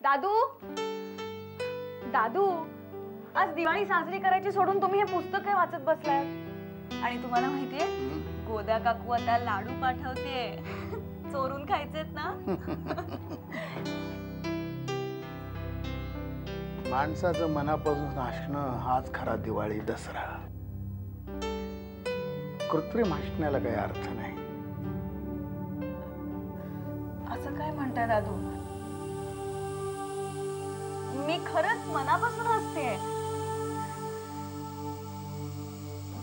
दादू दादू, आज दिवाळी साजरी करायची सोडून तुम्ही हे पुस्तक काय वाचत बसलाय? आणि तुम्हाला माहितीये गोदा काकू आता लाडू पाठवते, चोरून खायचेत ना? माणसाचं मनापासून हसणं हाच खरा दिवाळी दसरा. कृत्रिम हसण्याला काही अर्थ नाही. असं काय म्हणताय दादू? मी खरंच मनापासून हसते.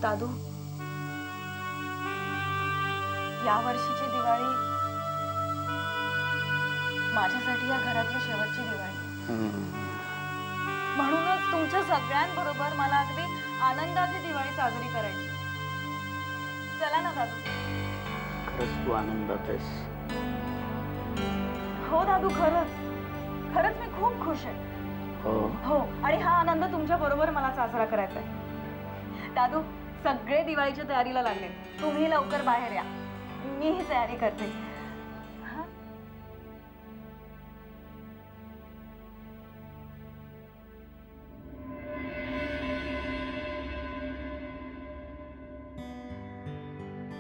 दादू, या वर्षीची दिवाळी माझ्यासाठी या घरातली शेवटची दिवाळी. म्हणूनच तुमच्या सगळ्यांबरोबर मला अगदी आनंदाची दिवाळी साजरी करायची. चला ना दादू. खरंच तू आनंदात आहेस? हो दादू, खरंच खरंच मी खूप खुश आहे. हो, आणि हा आनंद तुमच्या बरोबर मला साजरा करायचा आहे. दादू, सगळे दिवाळीच्या तयारीला लागले. तुम्ही लवकर बाहेर या, मी ही तयारी करते.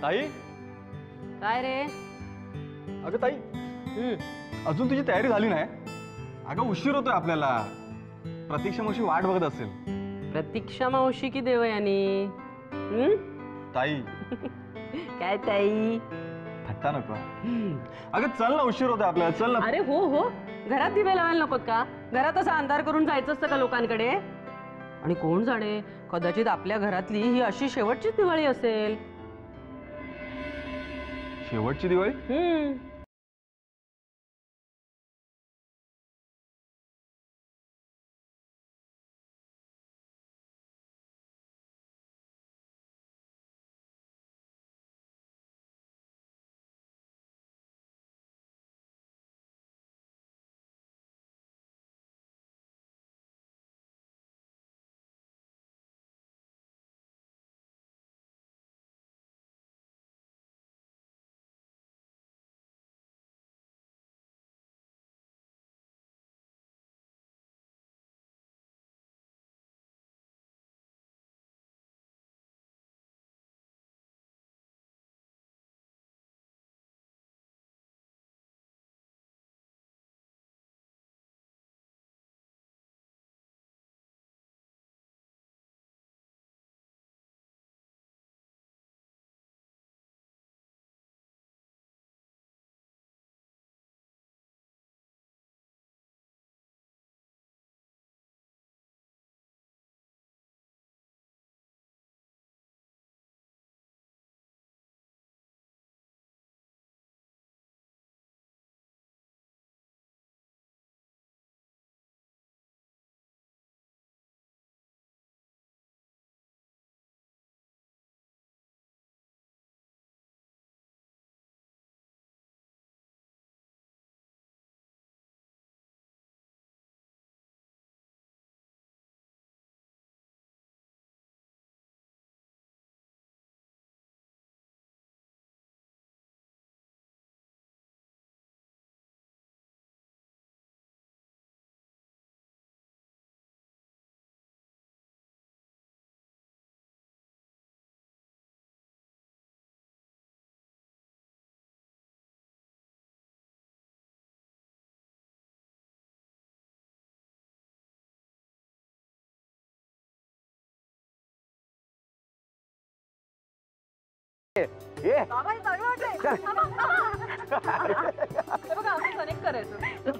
ताई, काय रे? अगं ताई, अजून तुझी तयारी झाली नाही? अगं उशीर होतोय आपल्याला. प्रतीक्षा मावशी वाट बघत असेल. प्रतीक्षा मावशी की देवयानी? ताई काय ताई? थट्टा नको. अगं चल ना, उशीर होतोय आपल्याला, चल ना. अरे हो हो, घरात दिवे लावायला नकोत का? घरात असा अंधार करून जायचं असतं का लोकांकडे? आणि कोण जाणे, कदाचित आपल्या घरातली ही अशी शेवटचीच दिवाळी असेल. शेवटची दिवाळी?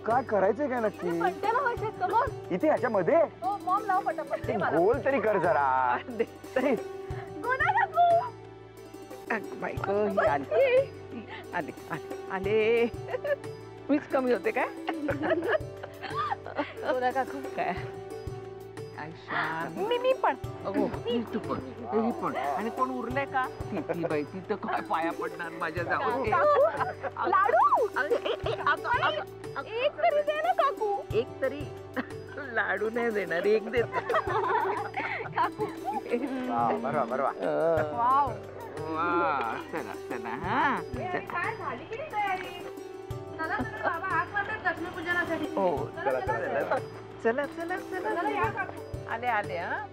काय करायचंय काय नक्की? इथे ह्याच्यामध्ये गोल तरी कर जरा. आले मीच कमी होते काय? काय मी पण तू पण आणि कोण उरले का? ती बाई ती तर काय पाया पडणार माझ्या जाऊन. लाडू एक तरी दे ना काकू. एक तरी लाडू नाही देणार, एक दे काकू. बरोबर. चला चला. हा काय झाली की तयारी? चला बाबा आज मात्र लक्ष्मी पूजनासाठी हो चला चला चला चला चला आले आले हा.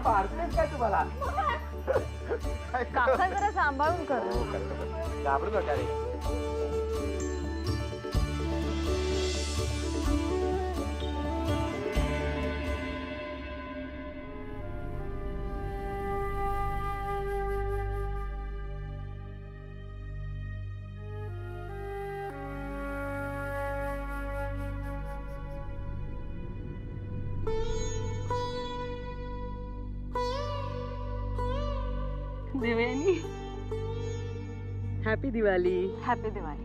मारतेस काय तुम्हाला? काका जरा सांभाळून कर. घाबरू नका रे. Devyani, happy Diwali. Happy Diwali.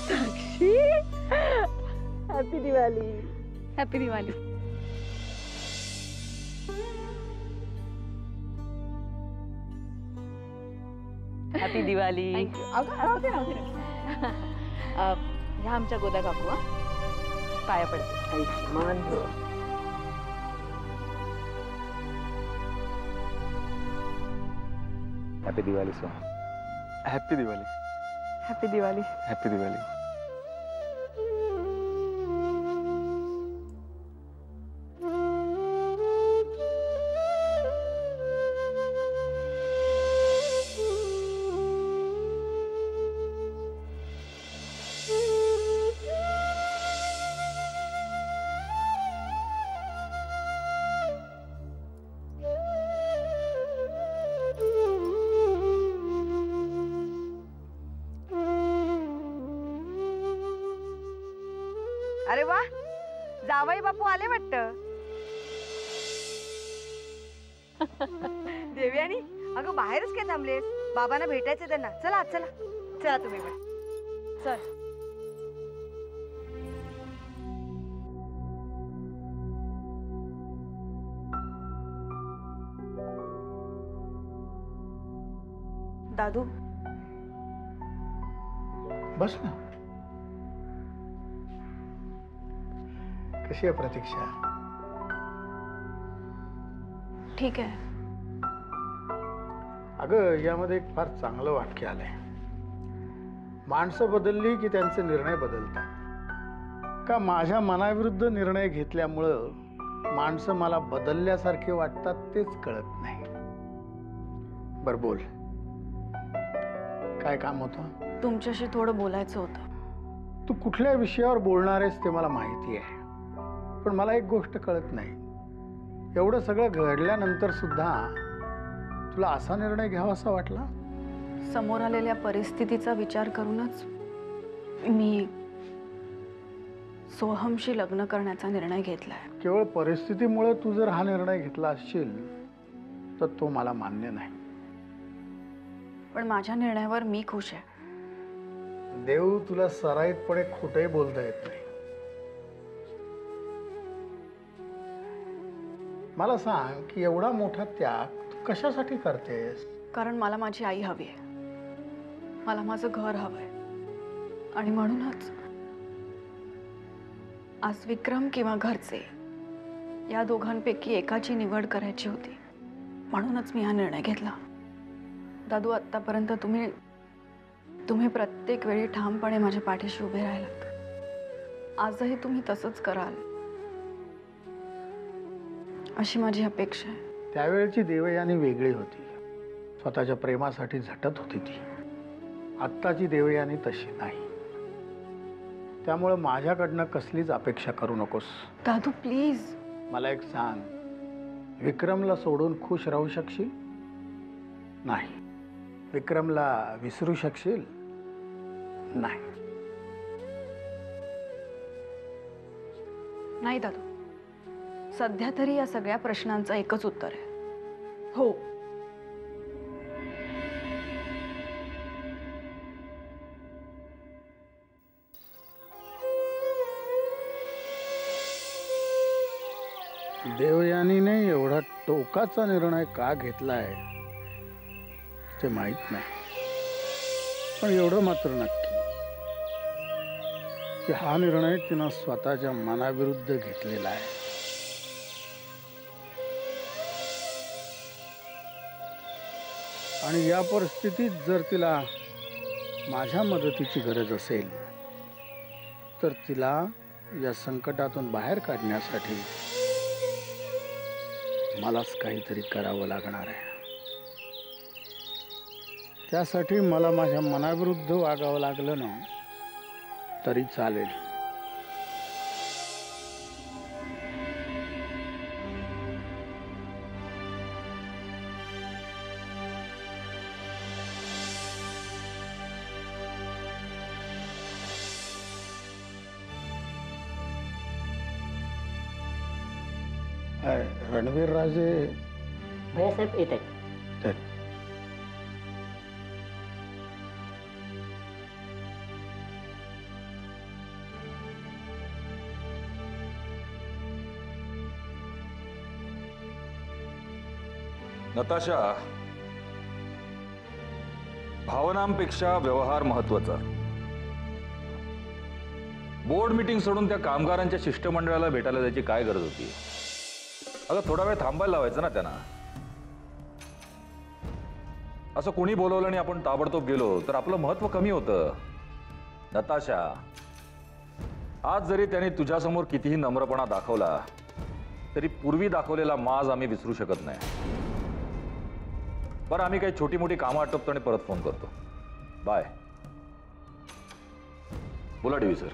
Sakshi, happy Diwali. Happy Diwali. Happy Diwali. Happy आमच्या गोदा काकू हा. पाया पडते. आयुष्यमान भव. Happy Diwali so. Happy Diwali. Happy Diwali. Happy Diwali. अरे वा, जावई बापू आले वाटतं. देवयानी, अगं बाहेरच काय थांबलेस? बाबांना भेटायचं त्यांना. चला आत चला. चला तुम्ही पण. चल. दादू, बस ना. कशी आहे प्रतीक्षा? ठीक आहे. अगं यामध्ये एक फार चांगलं वाक्य आलंय. माणसं बदलली की त्यांचे निर्णय बदलतात. का माझ्या मनाविरुद्ध निर्णय घेतल्यामुळं माणसं मला बदलल्यासारखे वाटतात तेच कळत नाही. बर बोल, काय काम होतं? तुमच्याशी थोडं बोलायचं होतं. तू कुठल्या विषयावर बोलणार आहेस ते मला माहिती आहे, पण मला एक गोष्ट कळत नाही, एवढं सगळं घडल्यानंतर सुद्धा तुला असा निर्णय घ्यावासा वाटला? समोर आलेल्या परिस्थितीचा विचार करूनच मी सोहमशी लग्न करण्याचा निर्णय घेतलाय. केवळ परिस्थितीमुळे तू जर हा निर्णय घेतला असशील तर तो मला मान्य नाही. पण माझ्या निर्णयावर मी खुश आहे. देव तुला सराईतपणे खोटंही बोलता येत नाही. मला सांग की एवढा मोठा त्याग तू कशासाठी करतेस? कारण मला माझी आई हवी आहे, मला माझं घर हवंय, आणि म्हणूनच आज विक्रम किंवा घरचे या दोघांपैकी एकाची निवड करायची होती, म्हणूनच मी हा निर्णय घेतला. दादू, आत्तापर्यंत तुम्ही प्रत्येक वेळी ठामपणे माझ्या पाठीशी उभे राहिलात. आजही तुम्ही तसंच कराल अशी माझी अपेक्षा आहे. त्यावेळची देवयानी वेगळी होती, स्वतःच्या प्रेमासाठी झटत होती ती. आत्ताची देवयानी तशी नाही. त्यामुळे माझ्याकडनं कसलीच अपेक्षा करू नकोस. दादू प्लीज. मला एक सांग, विक्रमला सोडून खुश राहू शकशील? नाही. विक्रमला विसरू शकशील? नाही. नाही दादू, सध्या तरी या सगळ्या प्रश्नांचं एकच उत्तर आहे, हो. देवयानीने एवढा टोकाचा निर्णय का घेतलाय ते माहित नाही, पण एवढं मात्र नक्की की हा निर्णय तिनं स्वतःच्या मनाविरुद्ध घेतलेला आहे. आणि या परिस्थितीत जर तिला माझ्या मदतीची गरज असेल तर तिला या संकटातून बाहेर काढण्यासाठी मलाच काहीतरी करावं लागणार आहे. त्यासाठी मला माझ्या मनाविरुद्ध वागावं लागलं ना तरी चालेल. रणवीर राजे भैयासाहेब येत आहेत. तर नताशा, भावनांपेक्षा व्यवहार महत्वाचा. बोर्ड मीटिंग सोडून त्या कामगारांच्या शिष्टमंडळाला भेटायला जायची काय गरज होती? अगं थोडा वेळ थांबायला लावायचं ना त्यांना. असं कोणी बोलवलं आणि आपण ताबडतोब गेलो तर आपलं महत्व कमी होतं. नताशा, आज जरी त्यांनी तुझ्यासमोर कितीही नम्रपणा दाखवला तरी पूर्वी दाखवलेला माज आम्ही विसरू शकत नाही. बरं, आम्ही काही छोटी मोठी कामं आटपतो आणि परत फोन करतो. बाय. बोला डीवी सर,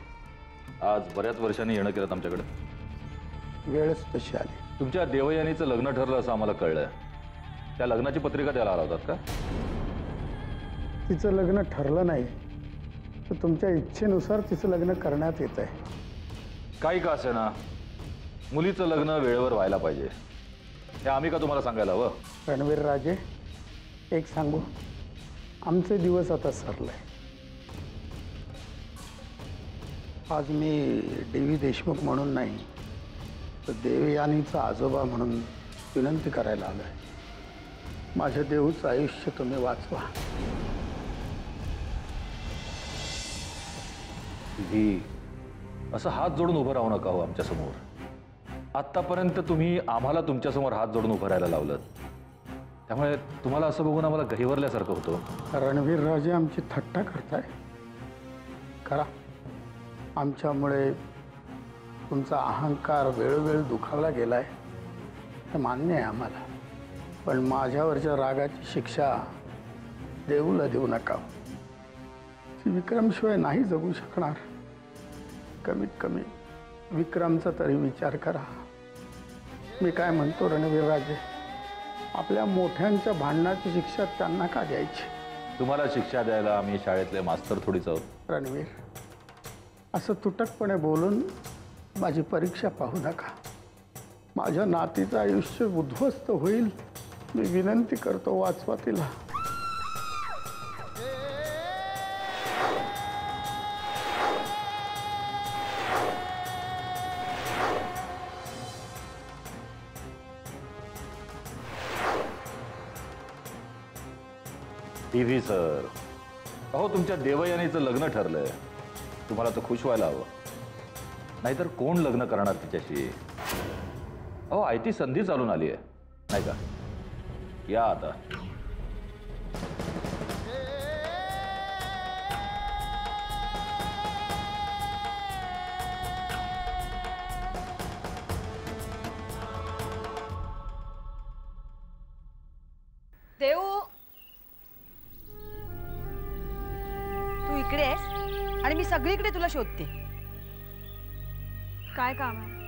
आज बऱ्याच वर्षांनी येणं केलं आमच्याकडे. वेळच तशी आली. तुमच्या देवयानीचं लग्न ठरलं असं आम्हाला कळलं. त्या लग्नाची पत्रिका द्यायला आला होतात का? तिचं लग्न ठरलं नाही तर तुमच्या इच्छेनुसार तिचं लग्न करण्यात येत आहे. काही का असे ना, मुलीचं लग्न वेळेवर व्हायला पाहिजे. हे आम्ही का तुम्हाला सांगायला हवं? रणवीर राजे, एक सांगू, आमचे दिवस आता सरले. आज मी डी.व्ही. देशमुख म्हणून नाही तर देवयानीचा आजोबा म्हणून विनंती करायला आलोय. माझ्या देऊचं आयुष्य तुम्ही वाचवा. ही असं हात जोडून उभं राहू नका हो आमच्या समोर. आत्तापर्यंत तुम्ही आम्हाला तुमच्यासमोर हात जोडून उभं राहायला लावलं, त्यामुळे तुम्हाला असं बघून आम्हाला गहिवरल्यासारखं होतं. रणवीर राजे आमची थट्टा करताय? करा. आमच्यामुळे तुमचा अहंकार वेळोवेळी दुखावला गेलाय हे मान्य आहे आम्हाला, पण माझ्यावरच्या रागाची शिक्षा देऊला देऊ नका. ती विक्रमशिवाय नाही जगू शकणार. कमीत कमी विक्रमचा तरी विचार करा. मी काय म्हणतो रणवीर राजे, आपल्या मोठ्यांच्या भांडणाची शिक्षा त्यांना का द्यायची? तुम्हाला शिक्षा द्यायला आम्ही शाळेतले मास्तर थोडीच आहोत. रणवीर, असं तुटकपणे बोलून माझी परीक्षा पाहू नका. माझ्या नातीचं आयुष्य उद्ध्वस्त होईल. मी विनंती करतो, वाचवा तिला. टीव्ही सर, अहो तुमच्या देवयानीचं लग्न ठरलंय. तुम्हाला तर खुश व्हायला हवं, नाहीतर कोण लग्न करणार तिच्याशी? अहो आयती संधी चालून आली आहे, नाही का? या आता. देऊ, तू इकडे आहेस आणि मी सगळीकडे तुला शोधते. काय काम आहे?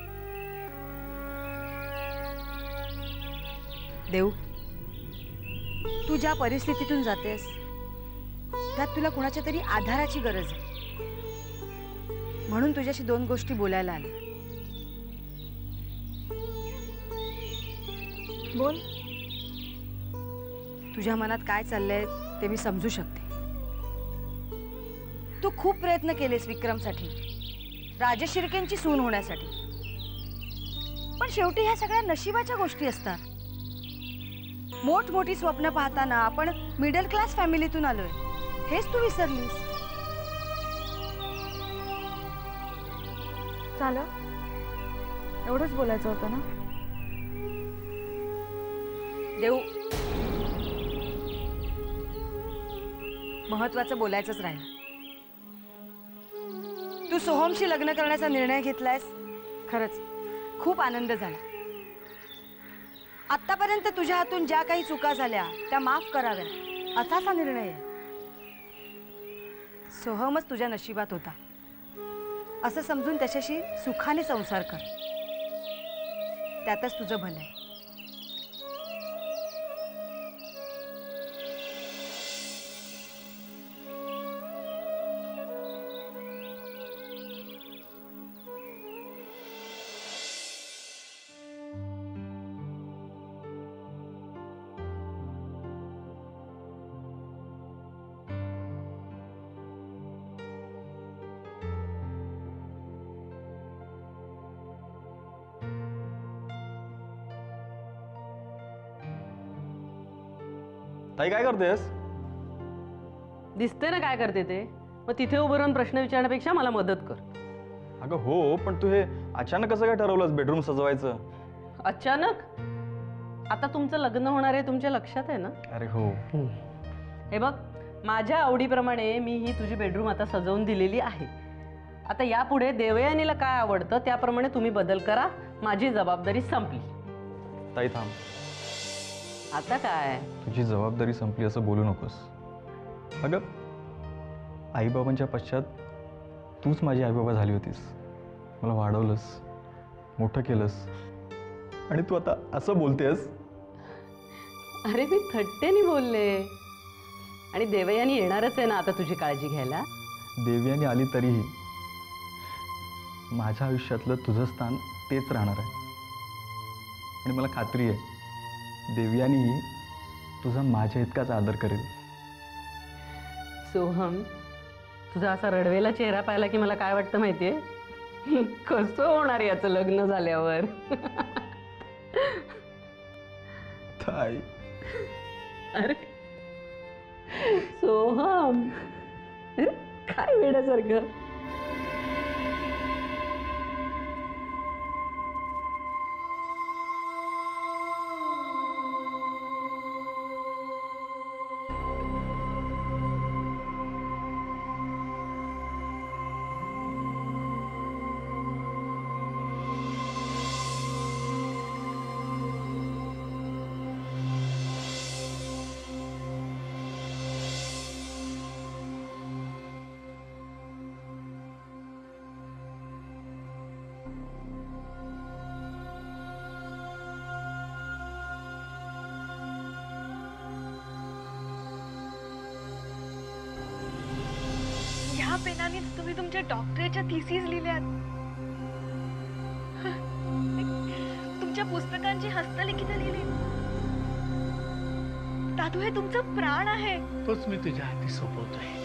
देऊ, तू ज्या परिस्थितीतून जातेस त्यात तुला कुणाच्या तरी आधाराची गरज आहे. म्हणून तुझ्याशी 2 गोष्टी बोलायला आले. बोल. तुझ्या मनात काय चाललंय ते मी समजू शकते. तू खूप प्रयत्न केलेस विक्रमसाठी, राजेश शिर्केंची सून होण्यासाठी, पण शेवटी ह्या सगळ्या नशिबाच्या गोष्टी असतात. मोठमोठी स्वप्न पाहताना आपण मिडल क्लास फॅमिलीतून आलोय, हेच तू विसरलीस. झालं, एवढंच बोलायचं होतं ना? देऊ, महत्वाचं बोलायचंच राहिलं. तू सोहमशी लग्न करण्याचा निर्णय घेतलायस, खरंच खूप आनंद झाला. आतापर्यंत तुझ्या हातून ज्या काही चुका झाल्या त्या माफ कराव्या, असाच हा निर्णय आहे. सोहमच तुझ्या नशिबात होता असं समजून त्याच्याशी सुखाने संसार कर, त्यातच तुझं भलं आहे. ताई काय करतेस? दिसते ना काय करते ते. मग तिथे उभं राहून प्रश्न विचारण्यापेक्षा मला मदत कर. अगं हो, पण तू हे अचानक कसं काय ठरवलंस बेडरूम सजवायचं? अचानक? आता तुमचं लग्न होणार आहे, तुमच्या लक्षात आहे ना? अरे हो. हे बघ, माझ्या आवडीप्रमाणे मी ही तुझी बेडरूम आता सजवून दिलेली आहे. आता यापुढे देवयानीला काय आवडतं त्याप्रमाणे तुम्ही बदल करा. माझी जबाबदारी संपली. ताई थांब. आता काय? तुझी जबाबदारी संपली असं बोलू नकोस. अगं आईबाबांच्या पश्चात तूच माझी आईबाबा झाली होतीस. मला वाढवलंस, मोठं केलंस, आणि तू आता असं बोलतेस? अरे मी थट्टेनी बोलले. आणि देवयानी येणारच आहे ना आता तुझी काळजी घ्यायला. देवयानी आली तरीही माझ्या आयुष्यातलं तुझं स्थान तेच राहणार आहे. आणि मला खात्री आहे देवयानीही तुझा माझ्या इतकाच आदर करेल. सोहम, तुझा असा रडवेला चेहरा पाहिला की मला काय वाटतं माहितीये? कसं होणार याचं लग्न झाल्यावर? ताई. अरे सोहम, काय वेड्यासारखं. कष्टानेच तुम्ही तुमच्या डॉक्टरेटच्या थिसीज लिहिल्यात. तुमच्या पुस्तकांची हस्तलिखित लिहिली. दादू, हे तुमचं प्राण आहे. तोच मी तुझ्या हाती सोपवतोय.